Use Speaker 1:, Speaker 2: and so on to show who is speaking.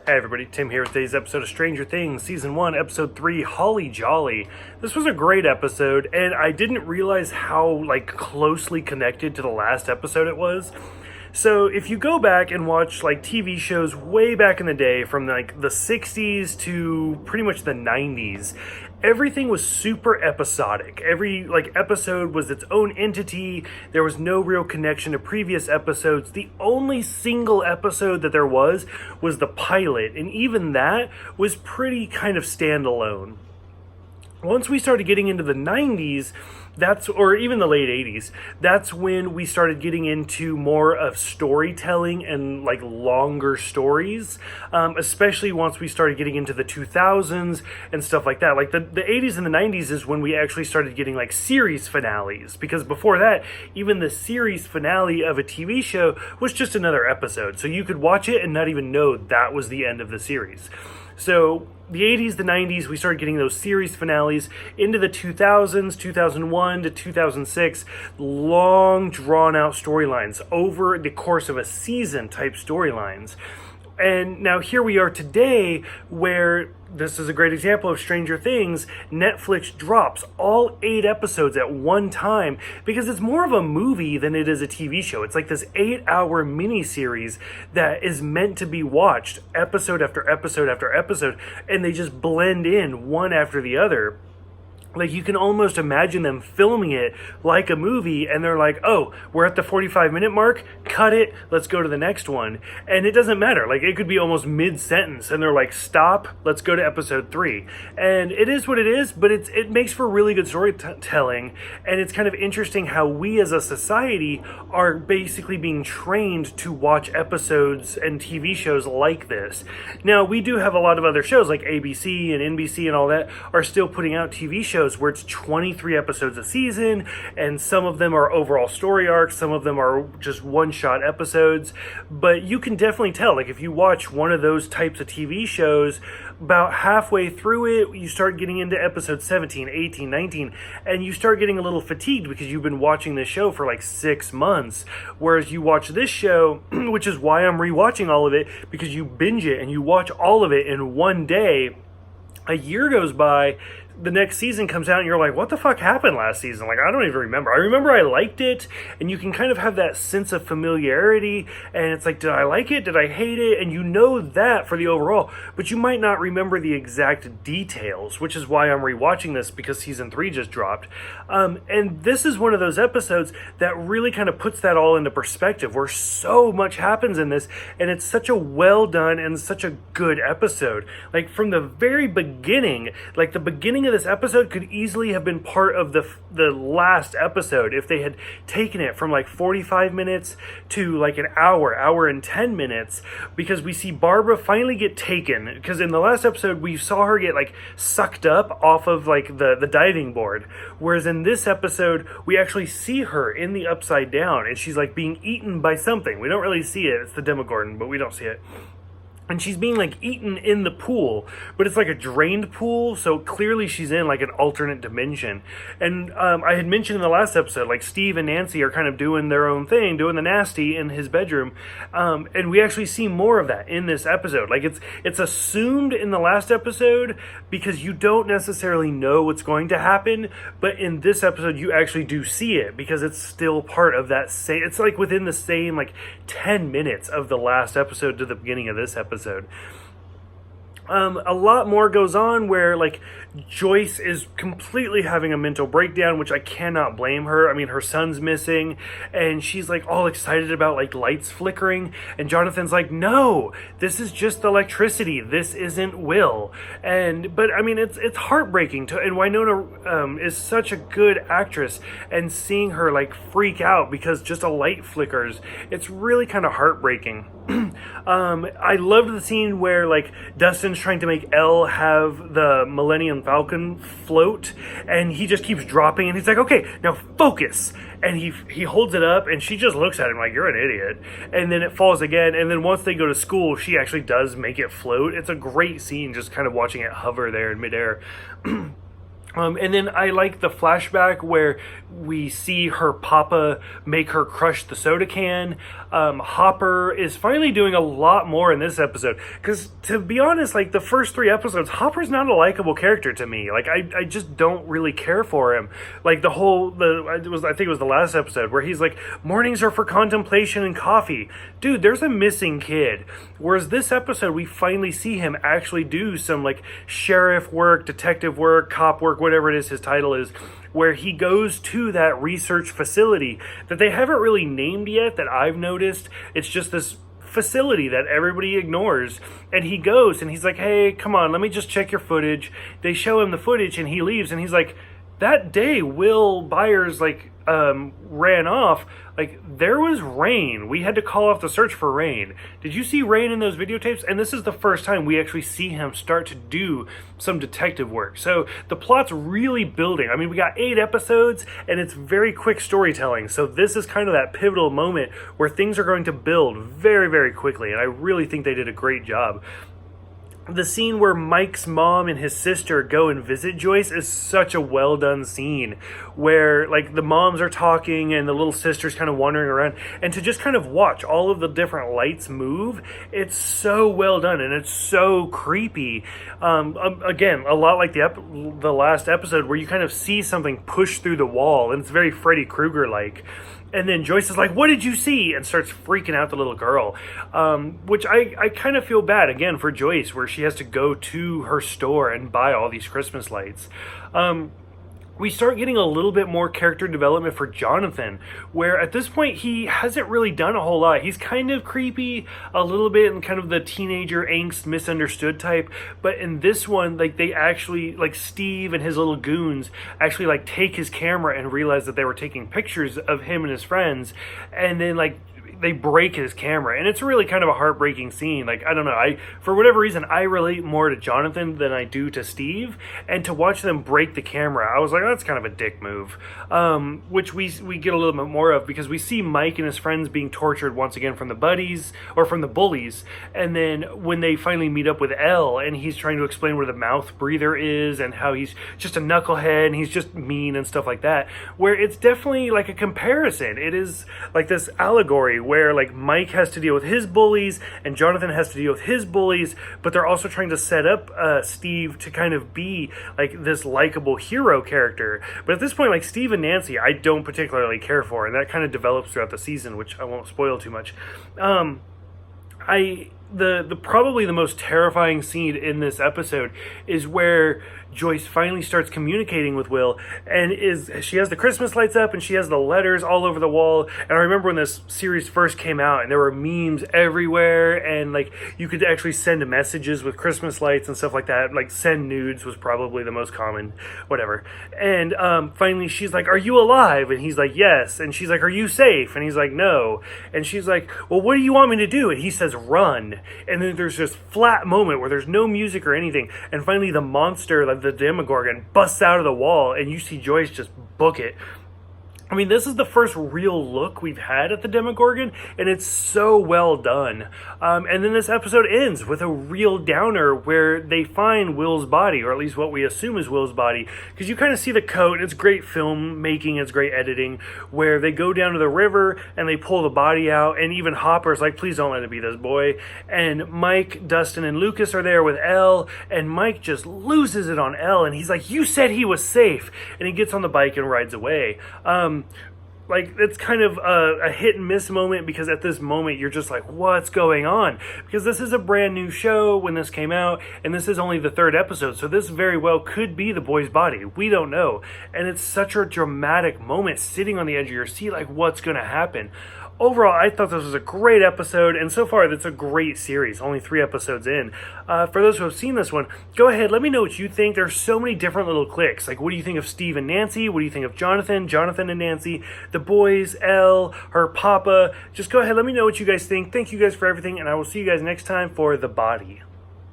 Speaker 1: Hey everybody, Tim here with today's episode of Stranger Things, Season 1, Episode 3, Holly Jolly. This was a great episode, and I didn't realize how, closely connected to the last episode it was. So if you go back and watch, TV shows way back in the day, from, the 60s to pretty much the 90s, everything was super episodic. Every episode was its own entity. There was no real connection to previous episodes. The only single episode that there was the pilot, and even that was pretty kind of standalone. Once we started getting into the 90s, or even the late 80s, that's when we started getting into more of storytelling and longer stories, especially once we started getting into the 2000s and stuff like that. The 80s and the 90s is when we actually started getting series finales, because before that, even the series finale of a TV show was just another episode, so you could watch it and not even know that was the end of the series. So the 80s, the 90s, we started getting those series finales. Into the 2000s, 2001 to 2006, long drawn-out storylines over the course of a season type storylines. And now here we are today, where this is a great example of Stranger Things. Netflix drops all 8 episodes at one time because it's more of a movie than it is a TV show. It's like this 8-hour miniseries that is meant to be watched episode after episode after episode, and they just blend in one after the other. You can almost imagine them filming it like a movie, and they're like, oh, we're at the 45-minute mark, cut it, let's go to the next one. And it doesn't matter. It could be almost mid-sentence, and they're like, stop, let's go to episode 3. And it is what it is, but it makes for really good storytelling, and it's kind of interesting how we as a society are basically being trained to watch episodes and TV shows like this. Now, we do have a lot of other shows, like ABC and NBC and all that, are still putting out TV shows where it's 23 episodes a season, and some of them are overall story arcs, some of them are just one-shot episodes. But you can definitely tell, if you watch one of those types of TV shows, about halfway through it, you start getting into episode 17, 18, 19, and you start getting a little fatigued because you've been watching this show for 6 months. Whereas you watch this show, which is why I'm rewatching all of it, because you binge it and you watch all of it in one day. A year goes by, the next season comes out, and you're like, what the fuck happened last season? I don't even remember. I remember I liked it, and you can kind of have that sense of familiarity, and it's did I like it? Did I hate it? And you know that for the overall, but you might not remember the exact details, which is why I'm rewatching this, because season 3 just dropped. And this is one of those episodes that really kind of puts that all into perspective, where so much happens in this, and it's such a well done and such a good episode. From the very beginning, the beginning of this episode could easily have been part of the last episode if they had taken it from 45 minutes to an hour and 10 minutes, because we see Barbara finally get taken, because in the last episode we saw her get sucked up off of the diving board, whereas in this episode we actually see her in the Upside Down, and she's being eaten by something. We don't really see it. It's the Demogorgon, but we don't see it. And she's being eaten in the pool, but it's a drained pool, so clearly she's in an alternate dimension. And I had mentioned in the last episode, Steve and Nancy are kind of doing their own thing, doing the nasty in his bedroom, and we actually see more of that in this episode. It's assumed in the last episode because you don't necessarily know what's going to happen, but in this episode you actually do see it because it's still part of that same. It's within the same 10 minutes of the last episode to the beginning of this episode. A lot more goes on where Joyce is completely having a mental breakdown, which I cannot blame her. I mean, her son's missing, and she's all excited about lights flickering, and Jonathan's no, this is just electricity, this isn't Will. But I mean, it's heartbreaking and Winona is such a good actress, and seeing her freak out because just a light flickers, it's really kind of heartbreaking. I loved the scene where Dustin's trying to make Elle have the Millennium Falcon float, and he just keeps dropping, and he's okay, now focus, and he holds it up, and she just looks at him you're an idiot, and then it falls again, and then once they go to school, she actually does make it float. It's a great scene, just kind of watching it hover there in midair. And then I like the flashback where we see her papa make her crush the soda can. Hopper is finally doing a lot more in this episode. Because, to be honest, like, the first 3 episodes, Hopper's not a likable character to me. Like, I just don't really care for him. Like, I think it was the last episode where he's like, mornings are for contemplation and coffee. Dude, there's a missing kid. Whereas this episode, we finally see him actually do some, like, sheriff work, detective work, cop work, whatever it is his title is, where he goes to that research facility that they haven't really named yet that I've noticed. It's just this facility that everybody ignores, and he goes and he's like, hey, come on, let me just check your footage. They show him the footage and he leaves, and he's like, that day Will Byers ran off, like, there was rain. We had to call off the search for rain. Did you see rain in those videotapes? And this is the first time we actually see him start to do some detective work. So the plot's really building. I mean, we got 8 episodes and it's very quick storytelling. So this is kind of that pivotal moment where things are going to build very, very quickly. And I really think they did a great job. The scene where Mike's mom and his sister go and visit Joyce is such a well done scene, where, like, the moms are talking and the little sister's kind of wandering around, and to just kind of watch all of the different lights move, it's so well done and it's so creepy. Again, a lot like the last episode, where you kind of see something push through the wall, and it's very Freddy Krueger like. And then Joyce is like, what did you see? And starts freaking out the little girl. Which I kind of feel bad, again, for Joyce, where she has to go to her store and buy all these Christmas lights. We start getting a little bit more character development for Jonathan, where at this point he hasn't really done a whole lot. He's kind of creepy a little bit and kind of the teenager angst, misunderstood type, but in this one, like, they actually, like, Steve and his little goons actually, like, take his camera and realize that they were taking pictures of him and his friends, and then, like, they break his camera, and it's really kind of a heartbreaking scene. Like, I don't know, for whatever reason, I relate more to Jonathan than I do to Steve, and to watch them break the camera, I was like, oh, that's kind of a dick move. Which we get a little bit more of, because we see Mike and his friends being tortured once again from the buddies, or from the bullies, and then when they finally meet up with Elle, and he's trying to explain where the mouth breather is, and how he's just a knucklehead, and he's just mean and stuff like that, where it's definitely like a comparison. It is like this allegory where, like, Mike has to deal with his bullies and Jonathan has to deal with his bullies, but they're also trying to set up Steve to kind of be like this likable hero character. But at this point, like, Steve and Nancy, I don't particularly care for, and that kind of develops throughout the season, which I won't spoil too much. Probably the most terrifying scene in this episode is where Joyce finally starts communicating with Will, and she has the Christmas lights up and she has the letters all over the wall. And I remember when this series first came out and there were memes everywhere, and, like, you could actually send messages with Christmas lights and stuff like that. Like, send nudes was probably the most common, whatever. And finally she's like, are you alive? And he's like, yes. And she's like, are you safe? And he's like, no. And she's like, well, what do you want me to do? And he says, run. And then there's this flat moment where there's no music or anything, and finally the monster, like the Demogorgon, busts out of the wall, and you see Joyce just book it. I mean, this is the first real look we've had at the Demogorgon, and it's so well done. And then this episode ends with a real downer where they find Will's body, or at least what we assume is Will's body, because you kind of see the coat. It's great filmmaking, it's great editing, where they go down to the river and they pull the body out, and even Hopper's like, please don't let it be this boy. And Mike, Dustin, and Lucas are there with Elle, and Mike just loses it on Elle, and he's like, you said he was safe, and he gets on the bike and rides away. Like, it's kind of a hit and miss moment, because at this moment you're just like, what's going on? Because this is a brand new show when this came out, and this is only the 3rd episode, so this very well could be the boy's body. We don't know. And it's such a dramatic moment, sitting on the edge of your seat, like, what's going to happen? Overall, I thought this was a great episode, and so far, it's a great series, only 3 episodes in. For those who have seen this one, go ahead, let me know what you think. There's so many different little cliques. Like, what do you think of Steve and Nancy? What do you think of Jonathan and Nancy? The boys, Elle, her papa? Just go ahead, let me know what you guys think. Thank you guys for everything, and I will see you guys next time for The Body.